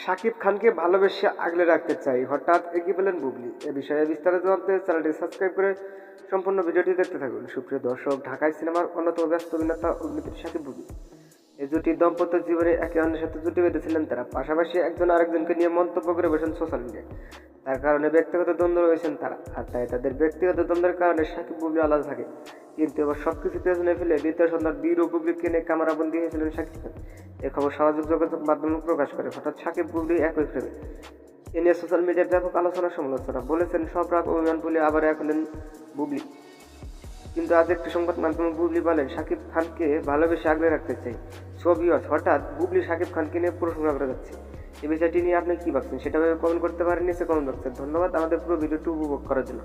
শাকিব খানকে ভালোবেসে আগলে রাখতে চাই, হঠাৎ একই বলেন বুবলি। এ বিষয়ে বিস্তারিত জানতে চ্যানেলটি সাবস্ক্রাইব করে সম্পূর্ণ ভিডিওটি দেখতে থাকুন। সুপ্রিয় দর্শক, ঢাকায় সিনেমার অন্যতম ব্যস্ত অভিনেতা অভিনেত্রী শাকিব বুবলি এই জুটি দাম্পত্য জীবনে একে অন্যের সাথে জুটি বেঁধেছিলেন তারা। পাশাপাশি একজন আরেকজনকে নিয়ে মন্তব্য করে বসেন সোশ্যাল মিডিয়ায়। তার কারণে ব্যক্তিগত দ্বন্দ্ব রয়েছেন তারা, আর তাই তাদের ব্যক্তিগত দ্বন্দ্বের কারণে শাকিব বুবলি আলাদা থাকে। কিন্তু এবার সবকিছু পেছনে ফেলে দ্বিতীয় সন্তান বীর ও বুবলিকে নিয়ে ক্যামেরাবন্দি হয়েছিলেন শাকিব খান। এ খবর সামাজিক যোগাযোগ মাধ্যমে প্রকাশ করে। হঠাৎ শাকিব বুবলি একই ফ্রেমে এ নিয়ে সোশ্যাল মিডিয়ায় ব্যাপক আলোচনা সমালোচনা। বলেছেন সব রাগ অভিমান বলে আবার এক হলেন বুবলি। কিন্তু আজ একটি সংবাদ মাধ্যমে বুবলি বলেন শাকিব খানকে ভালোবেসে আগলে রাখতে চাই। সো ভিউয়ার্স, হঠাৎ বুবলি শাকিব খানকে নিয়ে প্রশংসা করে যাচ্ছে। এই বিষয়টি নিয়ে আপনি কি ভাবছেন সেটা ভেবে কমেন্ট করতে পারেন নিচে কমেন্ট বক্সে। ধন্যবাদ আমাদের পুরো ভিডিওটি উপভোগ করার জন্য।